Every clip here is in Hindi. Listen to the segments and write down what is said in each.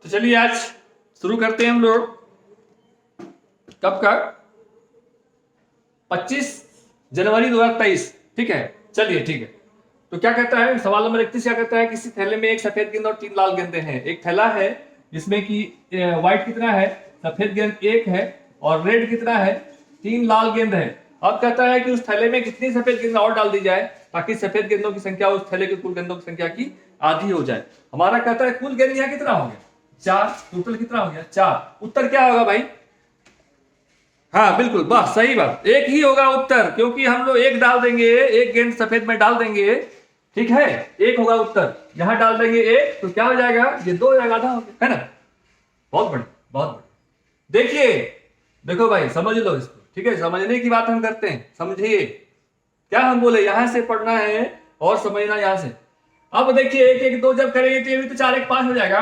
तो चलिए आज शुरू करते हैं हम लोग। कब का? 25 जनवरी 2023। ठीक है, चलिए ठीक है। तो क्या कहता है सवाल नंबर 31? क्या कहता है? किसी थैले में एक सफेद गेंद और 3 लाल गेंदे हैं। एक थैला है जिसमें कि व्हाइट कितना है, सफेद गेंद 1 है और रेड कितना है, 3 लाल गेंद है। अब कहता है कि उस थैले में कितनी सफेद गेंद और डाल दी जाए ताकि सफेद गेंदों की संख्या उस थैले के कुल गेंदों की संख्या की आधी हो जाए। हमारा कहता है कुल गेंद यहाँ कितना हो गया, 4। टोटल कितना हो गया, 4। उत्तर क्या होगा भाई? हाँ बिल्कुल, बस सही बात, एक ही होगा उत्तर, क्योंकि हम लोग एक डाल देंगे, एक गेंद सफेद में डाल देंगे, ठीक है, एक होगा उत्तर। यहां डाल देंगे एक तो क्या हो जाएगा, ये 2 हो जाएगा, आधा हो गया, है ना। बहुत बढ़िया, बहुत बढ़िया। देखिए, देखो भाई समझ लो इसको, ठीक है, समझने की बात हम करते हैं, समझिए क्या हम बोले, यहां से पढ़ना है और समझना यहां से। अब देखिए 1 1 2 जब करेंगे तो ये भी तो 4 1 5 हो जाएगा,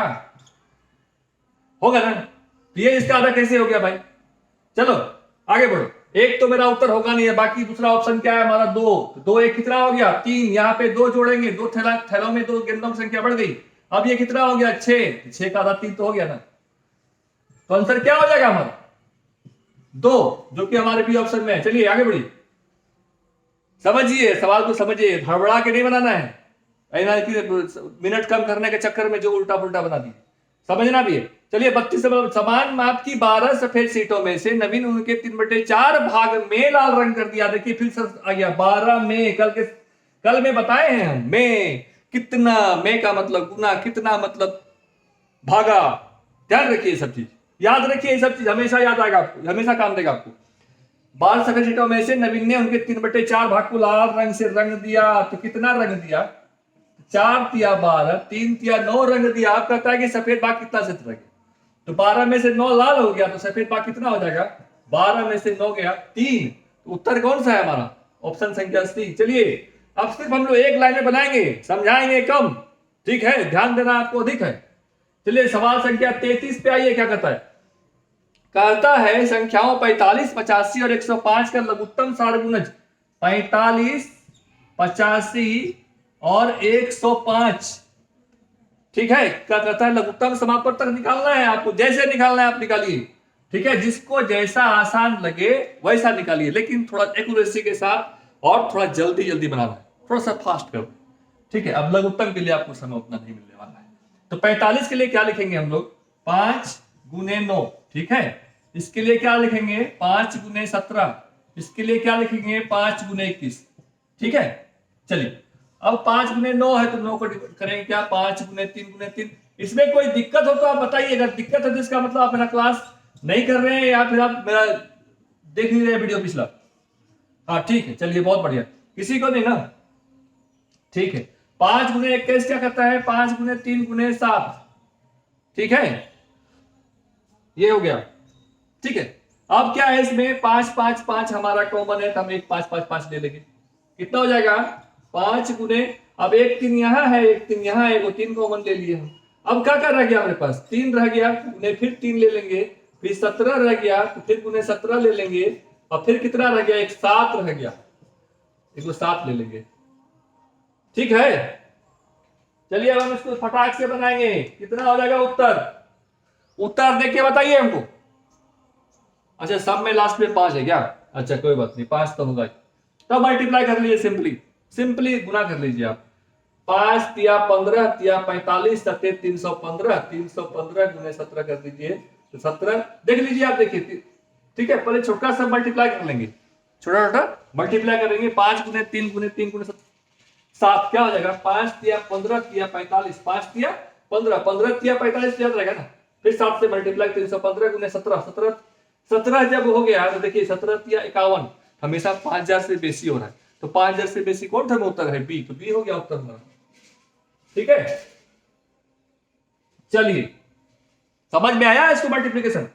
होगा ना। तो ये इसका आधा कैसे हो गया भाई? चलो आगे बढ़ो। एक तो मेरा उत्तर होगा नहीं है, बाकी दूसरा ऑप्शन क्या है हमारा, 2। 2 1 कितना हो गया, 3। यहाँ पे 2 जोड़ेंगे, 2 थैलों में 2 गेंदों की संख्या बढ़ गई। अब ये कितना हो गया, 6। 6 का आधा 3 तो हो गया ना। तो आंसर क्या हो जाएगा हमारा, 2, जो कि हमारे बी ऑप्शन में है। चलिए आगे बढ़िए, समझिए सवाल को, समझिए, हड़बड़ा के नहीं बनाना है, मिनट कम करने के चक्कर में जो उल्टा पुल्टा बना दिए, समझना भी है। चलिए 32 समान माप की 12 सफेद सीटों में से नवीन उनके 3/4 भाग में लाल रंग कर दिया। देखिए फिर से आ गया 12 में, कल में बताए हैं हम, में कितना, में का मतलब गुना, कितना मतलब भागा। ध्यान रखिए सब चीज, याद रखिए, सब चीज हमेशा याद आएगा आपको, हमेशा काम देगा आपको। 12 सफेद सीटों में से नवीन ने उनके 3/4 भाग को लाल रंग से रंग दिया। तो कितना रंग दिया, 4 तिया 12, 3 तिया 9 रंग दिया। आप कहता है कि सफेद भाग कितना से रंगे, तो 12 में से 9 लाल हो गया, तो सफेद भाग कितना हो जाएगा, 12 में से 9 गया 3। तो उत्तर कौन सा है हमारा, ऑप्शन संख्या सी। चलिए अब सिर्फ हम लोग एक लाइन में बनाएंगे, समझाएंगे कम, ठीक है, ध्यान देना आपको अधिक है। चलिए सवाल संख्या 33 पे आइए। क्या कहता है? कहता है संख्याओं 45, 85 और 105 का लघुत्तम सारगुणज 45, 85 और 105। ठीक है, क्या कहता है, लघुत्तम समापन तक निकालना है आपको, जैसे निकालना है आप निकालिए, ठीक है, जिसको जैसा आसान लगे वैसा निकालिए, लेकिन थोड़ा एक्यूरेसी के साथ और थोड़ा जल्दी जल्दी बनाना है, थोड़ा सा फास्ट करो, ठीक है। अब लघुत्तम के लिए आपको समय उतना नहीं मिलने वाला है। तो 45 के लिए क्या लिखेंगे हम लोग, 5 गुने 9, ठीक है। इसके लिए क्या लिखेंगे, 5 गुने 17। इसके लिए क्या लिखेंगे, 5 गुने 21, ठीक है। चलिए अब 5 गुने 9 है तो 9 को करेंगे क्या, 5 गुने 3 गुने 3। इसमें कोई दिक्कत हो तो आप बताइए, अगर दिक्कत है तो इसका मतलब आप मेरा क्लास नहीं कर रहे हैं या फिर आप मेरा देख नहीं रहे वीडियो पिछला। हाँ ठीक है, चलिए बहुत बढ़िया, किसी को नहीं ना, ठीक है। 5 गुने 21 क्या करता है, 5 गुने 3 गुने 7, ठीक है, ये हो गया, ठीक है। अब क्या है इसमें, 5 5 5 हमारा कॉमन है तो हम एक 5 5 5 ले लेंगे, कितना हो जाएगा, 5 गुने, अब एक 3 यहां है, एक 3 यहां है, वो 3 कॉमन ले लिए हम। अब क्या कर रह गया हमारे पास, 3 रह गया, गुने फिर 3 ले लेंगे, फिर 17 रह गया तो फिर गुने 17 ले लेंगे, और फिर कितना रह गया, एक 7 रह गया, एक 7 ले लेंगे, ठीक है। चलिए अब हम इसको फटाक से बनाएंगे, कितना हो जाएगा उत्तर, उत्तर देखिए बताइए हमको। अच्छा सब में लास्ट में 5 है क्या, अच्छा कोई बात नहीं, 5 तो होगा, तो मल्टीप्लाई कर लीजिए, सिंपली गुना कर लीजिए आप। 5 तिया 15 तिया 45 सत्ते 315, 315 गुने 17 कर दीजिए तो 17, देख लीजिए आप, देखिए ठीक है। पहले छोटा सा मल्टीप्लाई कर लेंगे, छोटा छोटा मल्टीप्लाई करेंगे, 5 गुने 3 गुने 3 गुने 7 क्या हो जाएगा, 5 तिया 15 तिया 45, 5 तिया 15, 15 तिया 45 याद रहेगा ना, फिर 7 से मल्टीप्लाई, 315 गुने 17, 17 जब हो गया तो देखिए 17 तिया 51, हमेशा 5000 से बेसी हो रहा है, तो 5000 से बेसी कौन सा उत्तर है, बी, तो बी हो गया उत्तर हमारा, ठीक है। चलिए समझ में आया इसको मल्टीप्लीकेशन,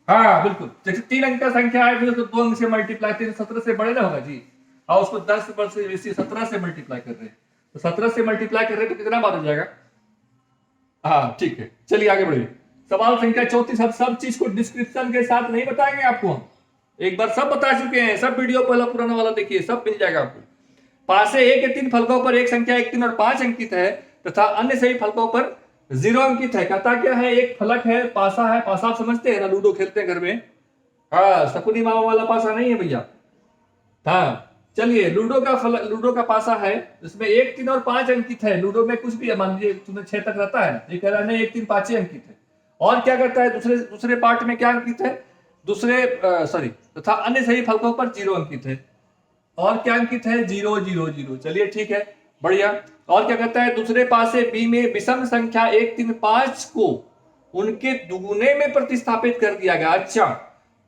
हाँ बिल्कुल, जैसे 3 अंक का संख्या है फिर उसको 2 अंक से मल्टीप्लाई, 17 से बड़े ना होगा जी, और उसको 10 वर्ष से बेसी 17 से मल्टीप्लाई कर रहे हैं, तो 17 से मल्टीप्लाई कर रहे हैं तो कितना बार हो जाएगा, हाँ ठीक है। चलिए आगे बढ़िए, सवाल संख्या 34। हम सब चीज को डिस्क्रिप्शन के साथ नहीं बताएंगे आपको, हम एक बार सब बता चुके हैं, सब वीडियो पहला पुराना वाला देखिए, सब मिल जाएगा आपको। पास से 1 के 3 फलकों पर एक संख्या 1 3 और 5 अंकित है तथा अन्य सभी फलकों पर जीरो अंकित है। कहता क्या है, एक फलक है, पासा है, पासा आप समझते हैं ना, लूडो खेलते हैं घर में। हाँ, शकुनी मामा वाला पासा नहीं है भैया। हाँ चलिए, लूडो का पासा है, इसमें 1, 3 और 5 अंकित है। लूडो में कुछ भी है, मान लीजिए तुम्हें 6 तक रहता है, ये कह रहा है नहीं 1, 3, 5 ही अंकित है। और क्या करता है, दूसरे पार्ट में क्या अंकित है, तथा अन्य सही फलकों पर 0 अंकित है। और क्या अंकित है, 0, 0, 0। चलिए ठीक है, बढ़िया। और क्या कहता है, दूसरे पासे बी में विषम संख्या 1, 3, 5 को उनके दुगुने में प्रतिस्थापित कर दिया गया। अच्छा,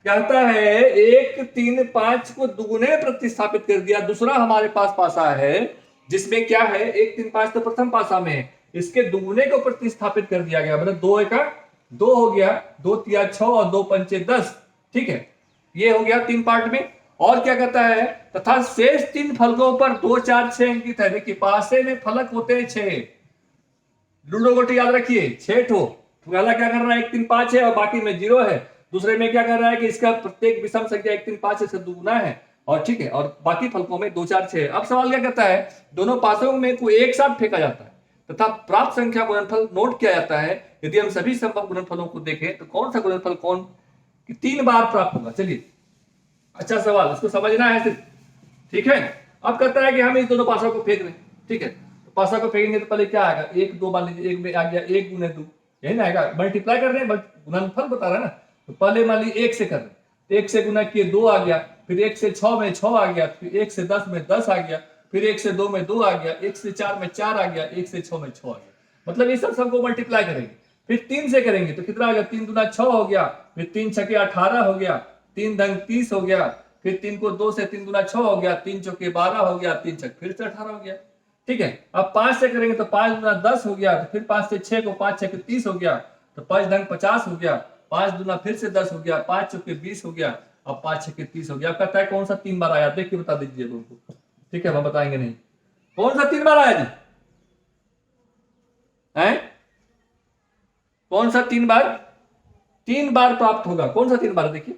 कहता है 1, 3, 5 को दुगुने में प्रतिस्थापित कर दिया। दूसरा हमारे पास पासा है जिसमें क्या है, 1, 3, 5 तो प्रथम पासा में है, इसके दुगुने को प्रतिस्थापित कर दिया गया। मतलब 2 एका 2 हो गया, 2 तिया 6 और 2 पंचे 10। ठीक है, ये हो गया 3 पार्ट में। और क्या कहता है, तथा शेष 3 फलकों पर 2, 4, 6 अंकित है। देखिए, पासे में फलक होते हैं 6। लूडो गोटी याद रखिए, 6 ठो। पहला क्या कर रहा है, 1, 3, 5 है और बाकी में 0 है। दूसरे में क्या कर रहा है कि इसका प्रत्येक विषम संख्या 1, 3, 5 से दुगुना है, और ठीक है, और बाकी फलकों में 2, 4, 6। अब सवाल क्या कहता है, दोनों पासों में को एक साथ फेंका जाता है तथा प्राप्त संख्या गुणनफल नोट किया जाता है। यदि हम सभी संभव गुणनफलों को देखें तो कौन सा गुणनफल 3 बार प्राप्त होगा। चलिए, अच्छा सवाल, इसको समझना है सिर्फ। ठीक है, अब कहता है कि हम इस दोनों पासों को फेंक रहे हैं। ठीक है, तो पासा को फेंकेंगे तो पहले क्या आएगा, 1, 2, मान लीजिए 1 में आ गया 1 गुने 2, यही ना आएगा। मल्टीप्लाई कर रहे हैं, गुणनफल बता रहे हैं ना। तो पहले मान लीजिए 1 से कर रहे हैं, तो 1 से गुना किए 2 आ गया, फिर 1 से 6 में 6 आ गया, फिर 1 से 10 में 10 आ गया, फिर 1 से 2 में 2 आ गया, 1 से 4 में 4 आ गया, 1 से 6 में 6 आ गया। मतलब ये सब सबको मल्टीप्लाई करेंगे। फिर 3 से करेंगे तो कितना आ गया, 3 दूना 6 हो गया, फिर 3 छके 18 हो गया, 3 धन 30 हो गया, फिर 3 को 2 से 3 दूना 6 हो गया, 3 चौके 12 हो गया, 3 छक फिर से 18 हो गया। ठीक है, अब 5 से करेंगे तो 5 दूना 10 हो गया, तो फिर 5 से 6 को 5 छके 30 हो गया, तो 5 धन 50 हो गया, 5 दूना फिर से 10 हो गया, 5 चौके 20 हो गया, अब 5 छके 30 हो गया। अब कहता है कौन सा 3 बार आया, देख के बता दीजिए उनको। ठीक है, हम बताएंगे नहीं, कौन सा 3 बार आया जी है, कौन सा 3 बार, 3 बार प्राप्त होगा। कौन सा 3 बार, देखिए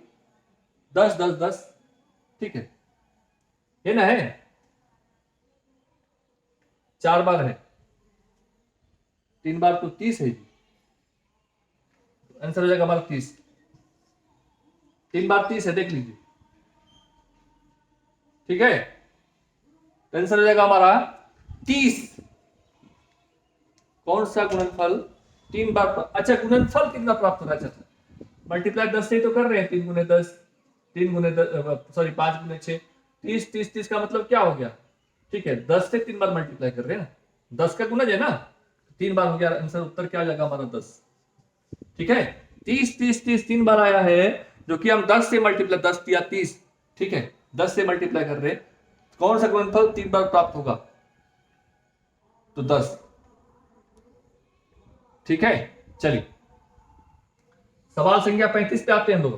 10, 10, 10। ठीक है, ये ना है, 4 बार है, 3 बार तो 30 है। आंसर हो जाएगा हमारा 30। 3 बार 30 है, देख लीजिए। ठीक है, आंसर हो जाएगा हमारा 30। कौन सा गुणनफल 3 बार, अच्छा गुणनफल 3 बार प्राप्त होगा। अच्छा, मल्टीप्लाई 10 से तो कर रहे हैं, 3 गुने 10, 3 गुने 10, सॉरी 5 गुने 6, 30, 30, 30 का मतलब क्या हो गया। ठीक है, 10 से 3 बार मल्टीप्लाई कर रहे हैं ना, 10 का गुणज है ना, 3 बार हो गया। आंसर उत्तर क्या आ जाएगा हमारा 10। ठीक है, 30, 30, 30 3 बार आया है, जो कि हम 10 से मल्टीप्लाई, 10 या 30, ठीक है 10 से मल्टीप्लाई कर रहे हैं। कौन सा गुणनफल 3 बार प्राप्त होगा, तो 10। ठीक है, चलिए सवाल संख्या 35 पे आते हैं लोग।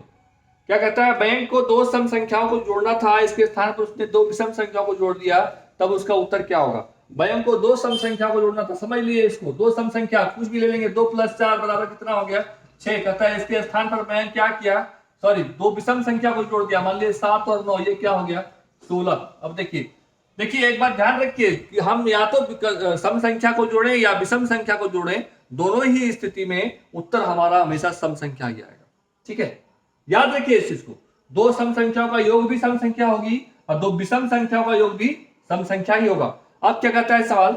क्या कहता है, बैंक को 2 सम संख्याओं को जोड़ना था, इसके स्थान पर उसने 2 विषम संख्याओं को जोड़ दिया, तब उसका उत्तर क्या होगा। बैंक को 2 सम संख्याओं को जोड़ना था, समझ लिए इसको। 2 सम संख्या कुछ भी ले लेंगे, 2 + 4 बराबर कितना हो गया, 6। कहता है इसके स्थान पर बैंक क्या किया, सॉरी 2 विषम संख्या को जोड़ दिया, मान लीजिए 7 और 9, ये क्या हो गया 16। अब देखिए एक बात ध्यान रखिए कि हम या तो सम संख्या को जोड़ें या विषम संख्या को जोड़ें, दोनों ही स्थिति में उत्तर हमारा हमेशा सम संख्या ही आएगा। ठीक है, याद रखिए इस चीज को, 2 सम संख्याओं का योग भी सम संख्या होगी और 2 विषम संख्याओं का योग भी सम संख्या ही होगा। अब क्या कहता है सवाल,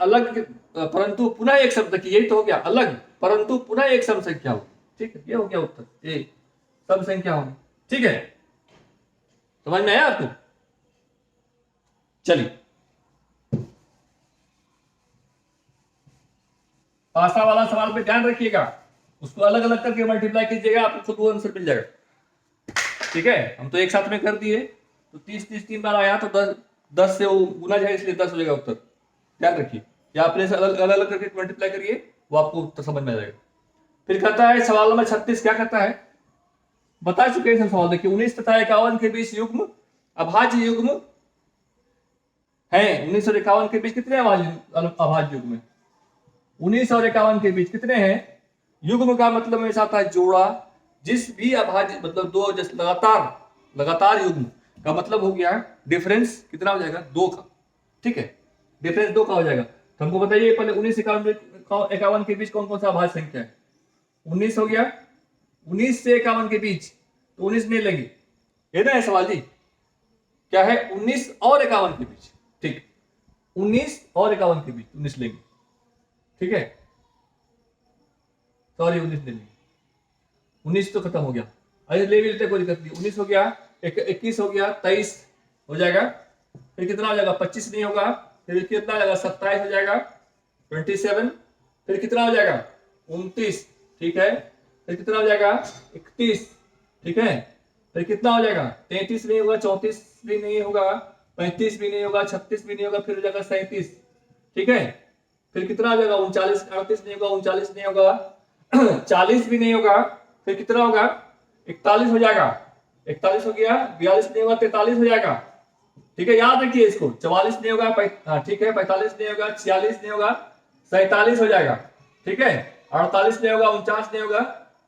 अलग परंतु पुनः एक शब्द की, यही तो हो गया, अलग परंतु पुनः एक सम संख्या हो। ठीक है, ये हो गया उत्तर, एक सम संख्या होगी। ठीक है, समझ में आया आपको। चलिए पासा वाला सवाल पे ध्यान रखिएगा, उसको अलग अलग करके मल्टीप्लाई कीजिएगा, आपको खुद वो आंसर मिल जाएगा। ठीक है, हम तो एक साथ में कर दिए, तो 30, 30 3 बार आया तो 10 से वो गुना जाए, इसलिए 10 हो जाएगा उत्तर। ध्यान रखिए, या अपने अलग अलग करके मल्टीप्लाई करिए, वो आपको उत्तर समझ में आ जाएगा। फिर कहता है सवाल नंबर 36, क्या कहता है, बता चुके हैं सवाल। देखिए 19 तथा 51 के बीच युग्म अभाज्य युग्म है। 19 और 51 के बीच कितने अभाज्य युग्म है, 19 और 51 के बीच कितने हैं। युग्म का मतलब हमेशा आता है जोड़ा, जिस भी अभाज्य मतलब 2 जैसे लगातार युग्म का मतलब हो गया डिफरेंस कितना हो जाएगा, 2 का। ठीक है, डिफरेंस 2 का हो जाएगा। तो हमको बताइए पहले 19 51 51 के बीच कौन कौन सा अभाज्य संख्या है? 19 हो गया। 19 से 51 के बीच तो 19 नहीं लेंगे, ये ना है सवाल जी। क्या है? 19 और 51 के बीच, ठीक। 19 और 51 के बीच 19 लेंगे, ठीक है। सॉरी 19 ले लेंगे, 19 तो खत्म हो गया, अरे ले भी लेते कोई दिक्कत नहीं। 19 हो गया, 21 हो गया, 23 हो जाएगा, फिर कितना हो जाएगा? 25 नहीं होगा, फिर कितना हो जाएगा? 27 हो जाएगा, 27, फिर कितना हो जाएगा? 29, ठीक है, फिर कितना हो जाएगा? 31, ठीक है, फिर कितना हो जाएगा? 33 नहीं होगा, 34 भी नहीं होगा, 35 भी नहीं होगा, 36 भी नहीं होगा, फिर हो जाएगा 37, ठीक है, फिर कितना हो जाएगा? 39, 38 नहीं होगा, 39 नहीं होगा, 40 भी नहीं होगा, फिर कितना होगा? 41 हो जाएगा, 41 हो गया, 42 नहीं होगा, 43 हो जाएगा, ठीक है, याद रखिए इसको। 44 नहीं होगा, ठीक है, 45 नहीं होगा, 46 नहीं होगा, 47 हो जाएगा, ठीक है, 48 नहीं होगा, 49 नहीं होगा,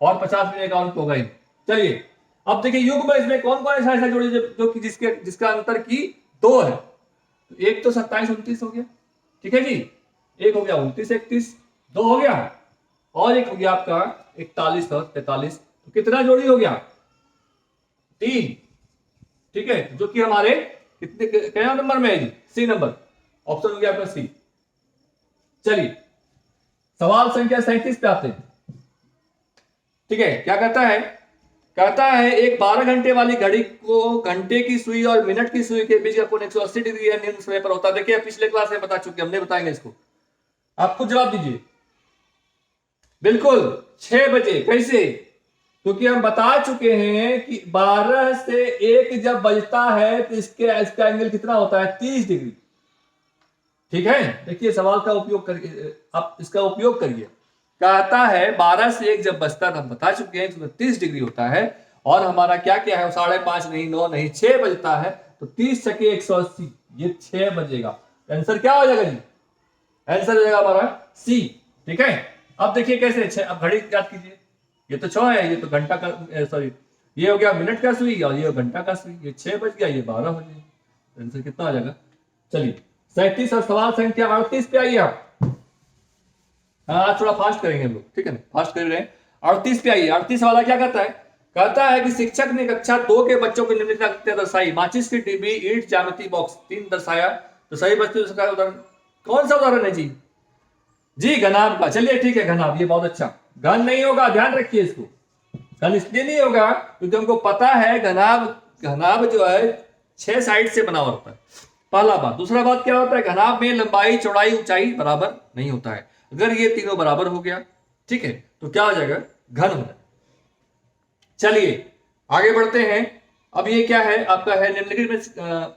और 50 भी नहीं होगा ही। चलिए अब देखिए युग्म इसमें कौन कौन ऐसा जोड़ी जो कि जिसका अंतर की 2 है। तो एक तो 27 29 हो गया, ठीक है जी, एक हो गया 29 31, 2 हो गया, और एक हो गया आपका 41 और 43। तो कितना जोड़ी हो गया? 3, ठीक है, जो कि हमारे कितने क्या नंबर में है जी? सी नंबर, ऑप्शन हो गया आपका सी। चलिए सवाल संख्या 37 पे आते हैं, ठीक है। क्या कहता है? कहता है एक 12 घंटे वाली घड़ी को घंटे की सुई और मिनट की सुई के बीच का कोण 180 डिग्री है, निम्न समय पर होता है। देखिए पिछले क्लास में बता चुके, हमने बताएंगे इसको, आप खुद जवाब दीजिए। बिल्कुल 6 बजे। कैसे? क्योंकि हम बता चुके हैं कि 12 से 1 जब बजता है तो इसका एंगल कितना होता है? 30 डिग्री, ठीक है। देखिए सवाल का उपयोग करके आप इसका उपयोग करिए। कहता है 12 से 1 जब बजता है, हम बता चुके हैं तो 30 डिग्री होता है, और हमारा क्या क्या है? 5:30 नहीं, 9 नहीं, 6 बजता है, तो 30 छके 180, ये 6 बजेगा। आंसर क्या हो जाएगा जी? आंसर हो जाएगा हमारा सी, ठीक है। अब देखिए कैसे, अब घड़ी याद कीजिए, ये तो 6 है, ये तो घंटा का, सॉरी ये हो गया मिनट का सुई और ये घंटा का सुई, ये 6 बज गया, ये 12 हो गया। आंसर कितना आ जाएगा? चलिए 37 और सवाल संख्या 38 पे आइए आप। हाँ थोड़ा फास्ट करेंगे हम लोग, ठीक है ना, फास्ट कर रहे हैं। 38 पे आइए। 38 वाला क्या कहता है? कहता है कि शिक्षक ने कक्षा 2 के बच्चों को निम्नलिखित दर्शाई। माचिस की डिब्बी, ईंट, ज्यामिति बॉक्स, 3 दर्शाया। तो सही बच्चे उसका उदाहरण कौन सा उदाहरण है जी? जी घनाभ का। चलिए ठीक है, घनाभ, ये बहुत अच्छा। घन नहीं होगा, ध्यान रखिए इसको। घन इसलिए नहीं होगा क्योंकि हमको पता है घनाभ जो है 6 साइड से बना हुआ होता है, पहला बात। दूसरा बात क्या होता है? घनाभ में लंबाई, चौड़ाई, ऊंचाई बराबर नहीं होता है। अगर ये तीनों बराबर हो गया, ठीक है, तो क्या हो जाएगा? घन हो जाएगा। चलिए आगे बढ़ते हैं। अब ये क्या है आपका? है निम्नलिखित में,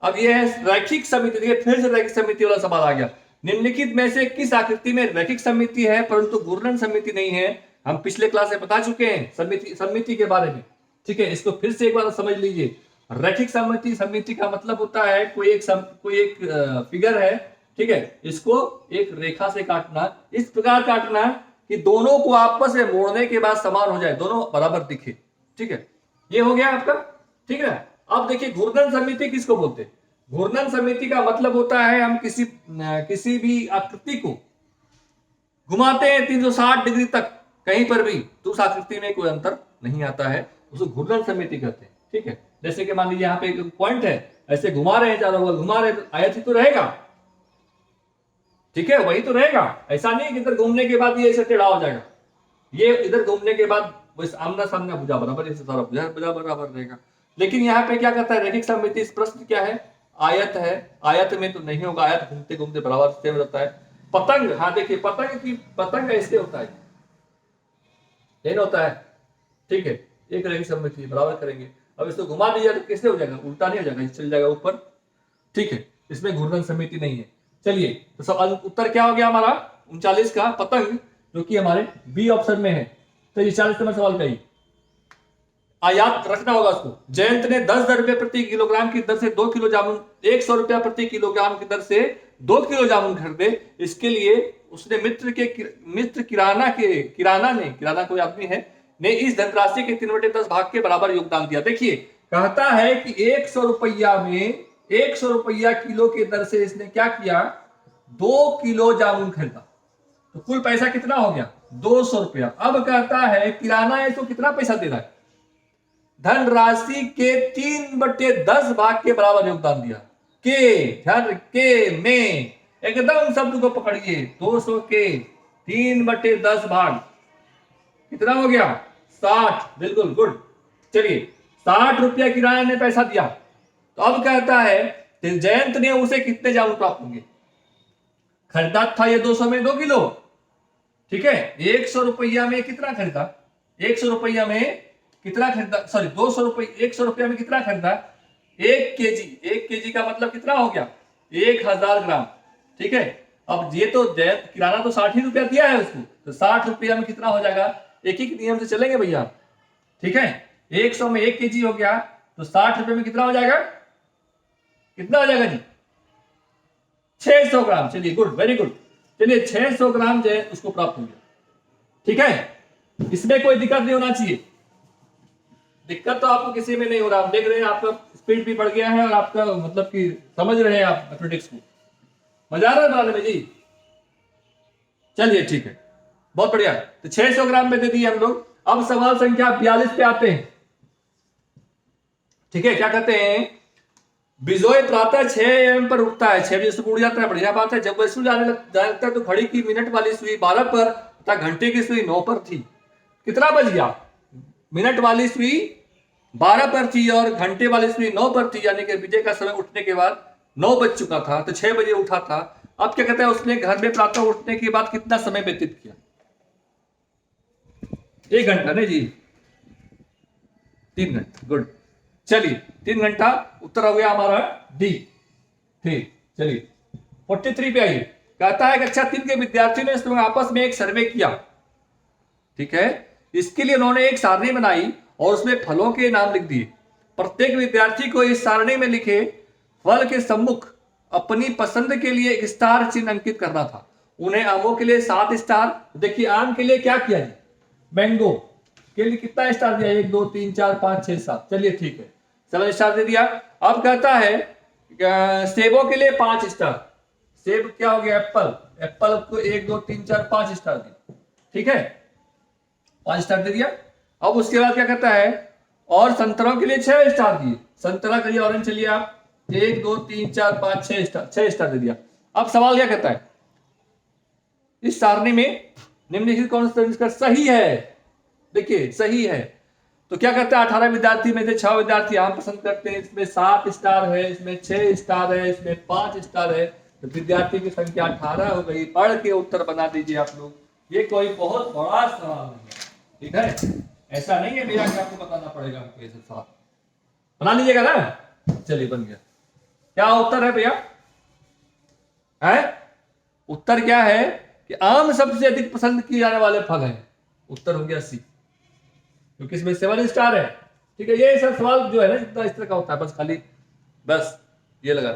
अब ये है रैखिक समिति। देखिए फिर से रैखिक समिति वाला सवाल आ गया। निम्नलिखित में से किस आकृति में रैखिक समिति है परंतु घूर्णन समिति नहीं है? हम पिछले क्लास में बता चुके हैं समिति के बारे में, ठीक है। इसको फिर से एक बार समझ लीजिए। रैखिक समिति का मतलब होता है कोई एक फिगर है, ठीक है, इसको एक रेखा से काटना, इस प्रकार काटना कि दोनों को आपस में मोड़ने के बाद समान हो जाए, दोनों बराबर दिखे, ठीक है। ये हो गया आपका, ठीक है। अब देखिए घूर्णन समिति किसको बोलते हैं? घूर्णन समिति का मतलब होता है हम किसी भी आकृति को घुमाते हैं 360 डिग्री तक, कहीं पर भी तो उस आकृति में कोई अंतर नहीं आता है, उसको घूर्णन समिति कहते हैं, ठीक है। जैसे कि मान लीजिए यहाँ पे एक पॉइंट है, ऐसे घुमा रहे हैं, चारों ओर घुमा रहे हैं, तो आयत ही तो रहेगा, ठीक है, वही तो रहेगा। ऐसा नहीं कि इधर घूमने के बाद ये ऐसे टेढ़ा हो जाएगा, ये इधर घूमने के बाद आमना सामना भुजा बराबर, ऐसे सारा भुजा बराबर रहेगा। लेकिन यहाँ पे क्या कहता है रैखिक समिति? इस प्रश्न क्या है? आयत है, आयत में तो नहीं होगा, आयत घूमते घूमते बराबर सेम रहता है। पतंग, हाँ देखिए पतंग ऐसे होता है, प्लेन होता है, ठीक है, एक रैखिक समिति बराबर करेंगे। अब इसको घुमा दिया तो कैसे हो जाएगा? उल्टा नहीं हो जाएगा, चल जाएगा ऊपर, ठीक है, इसमें घूर्णन समिति नहीं है। चलिए तो सब उत्तर क्या हो गया हमारा? 39 का पतंग, जो कि हमारे बी ऑप्शन में है। तो ये 40 नंबर सवाल का ही याद रखना होगा उसको। जयंत ने 10 रुपए प्रति किलोग्राम की दर से 2 किलो जामुन, 100 रुपया प्रति किलोग्राम की दर से 2 किलो जामुन खरीदे। इसके लिए उसने किराना कोई आदमी है, ने इस धनराशि के 3/10 भाग के बराबर योगदान दिया। देखिए कहता है कि 100 रुपया में 100 रुपया किलो की दर से इसने क्या किया? 2 किलो जामुन खरीदा, तो कुल पैसा कितना हो गया 200 रुपया। अब कहता है किराना है तो कितना पैसा दे रहा है, धन राशि के 3/10 भाग के बराबर योगदान दिया। ध्यान के में एकदम शब्द को पकड़िए, 200 के 3/10 भाग कितना हो गया 60। बिल्कुल गुड। चलिए 60 रुपया किराना ने पैसा दिया। तो अब कहता है जयंत ने उसे कितने जामुन प्राप्त होंगे। खरीदा था ये 200 में 2 किलो, ठीक है। 100 रुपया में कितना खरीदा, 100 रुपया में कितना खरीदा, सॉरी 200 रुपये 100 रुपया में कितना खरीदा 1 केजी। 1 केजी का मतलब कितना हो गया 1000 ग्राम, ठीक है। अब ये तो किराना तो 60 ही रुपया दिया है उसको, तो 60 रुपया में कितना हो जाएगा, एक ही नियम से चलेंगे भैया, ठीक है। 100 में 1 केजी हो गया तो 60 रुपये में कितना हो जाएगा, कितना हो जाएगा जी 600 ग्राम। चलिए गुड, वेरी गुड। चलिए 600 ग्राम जो है उसको प्राप्त हो गया, ठीक है। इसमें कोई दिक्कत नहीं होना चाहिए, दिक्कत तो आपको किसी में नहीं हो रहा। आप देख रहे हैं आपका स्पीड भी बढ़ गया है और आपका मतलब कि समझ रहे हैं आप मैथमेटिक्स को, मजा आ रहा है बनाने में जी। चलिए ठीक है, बहुत बढ़िया। तो 600 ग्राम में दे दिए हम लोग। अब सवाल संख्या 42 पे आते हैं, ठीक है। क्या कहते हैं, बिजोय प्रातः 6 AM पर उठता है, 6 बजे से उठ जाता है, बढ़िया बात है। जब वह स्कूल जाने लगता है तो घड़ी की मिनट वाली सुई 12 पर तथा घंटे की सुई 9 पर थी। कितना बज गया, मिनट वाली सुई 12 पर थी और घंटे वाली सुई 9 पर थी, यानी कि विजय का समय उठने के बाद 9 बज चुका था, तो 6 बजे उठा था। अब क्या कहता है, उसने घर में प्रातः उठने के बाद कितना समय व्यतीत किया, 1 घंटा नहीं जी 3 घंटा। गुड। चलिए 3 घंटा उत्तर हो गया हमारा डी। ठीक, चलिए 43 पे आइए। कहता है कक्षा 3 के विद्यार्थियों ने इस आपस में एक सर्वे किया, ठीक है। इसके लिए उन्होंने एक सारणी बनाई और उसमें फलों के नाम लिख दिए। प्रत्येक विद्यार्थी को इस सारणी में लिखे फल के सम्मुख अपनी पसंद के लिए एक स्टार चिन्ह अंकित करना था। उन्हें आमों के लिए 7 स्टार, देखिए आम के लिए क्या किया जी, मैंगो के लिए कितना स्टार दिया, 1 2 3 4 5 6 7, चलिए ठीक है 7 स्टार दे दिया। अब कहता है सेबों के लिए 5 स्टार, सेब क्या हो गया एप्पल, एप्पल को 1 2 3 4 5 स्टार दिए, ठीक है 5 स्टार दे दिया। अब उसके बाद क्या कहता है, और संतरों के लिए 6 स्टार दिए, संतरा के लिए ऑरेंज चलिए आप 1 2 3 4 5 6 स्टार दे दिया। अब सवाल क्या कहता है, इस सारणी में निम्नलिखित कौन सा इसका सही है, देखिए सही है। तो क्या कहता है, 18 विद्यार्थी में से 6 विद्यार्थी आम पसंद करते हैं, इसमें 7 स्टार है, इसमें 6 स्टार है, इसमें 5 स्टार है, तो विद्यार्थी की संख्या 18 हो गई। पढ़ के उत्तर बना दीजिए आप लोग, ये कोई बहुत बड़ा सवाल नहीं है, ठीक है। ऐसा नहीं है भैया कि आपको बताना पड़ेगा, ऐसा सवाल बना लीजिएगा ना। चलिए बन गया। क्या उत्तर है भैया, है उत्तर क्या है कि आम सबसे अधिक पसंद किए जाने वाले फल है, उत्तर हो गया सी, क्योंकि इसमें 7 स्टार है, ठीक है। ये सब सवाल जो है ना जितना इस तरह का होता है, बस खाली बस ये लगा।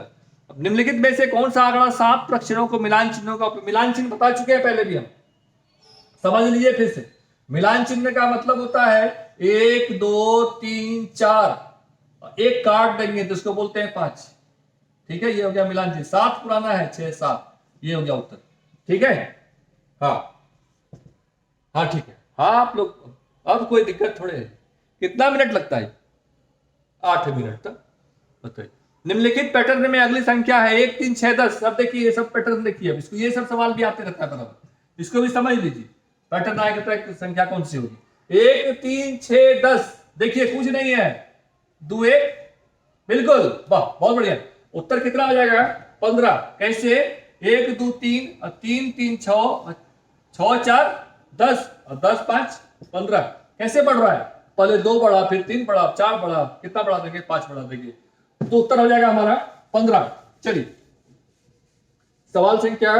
अब निम्नलिखित में से कौन सा आंकड़ा 7 अक्षरों को मिलान चिन्हों का, मिलान चिन्ह बता चुके हैं पहले भी हम, समझ लीजिए फिर से। मिलान चिन्ह का मतलब होता है 1 2 3 4, एक काट देंगे तो उसको बोलते हैं 5, ठीक है। ये हो गया मिलान चिन्ह। 7 पुराना है, 6 7, ये हो गया उत्तर, ठीक है। हाँ हाँ ठीक है। हाँ आप लोग अब कोई दिक्कत थोड़े है। कितना मिनट लगता है, 8 मिनट तक, बताइए। निम्नलिखित पैटर्न में अगली संख्या है 1 3 6 10। अब देखिए ये सब पैटर्न देखिए, अब इसको ये सब सवाल भी आते रहता है बराबर, इसको भी समझ लीजिए। पैटर्न आएगा तो संख्या कौन सी होगी, 1 3 6 10, देखिए कुछ नहीं है, 2 1, बिल्कुल, वाह बहुत बढ़िया। उत्तर कितना हो जाएगा 15। कैसे, 1 2 3 और 3 3 6 6 4 10 और 10 5 15, कैसे बढ़ रहा है, पहले 2 बढ़ा, फिर 3 बढ़ा, 4 बढ़ा, कितना बढ़ा देंगे 5 बढ़ा देंगे, तो उत्तर हो जाएगा हमारा 15। चलिए सवाल संख्या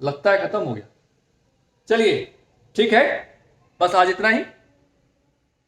लगता है खत्म हो गया, चलिए ठीक है, बस आज इतना ही।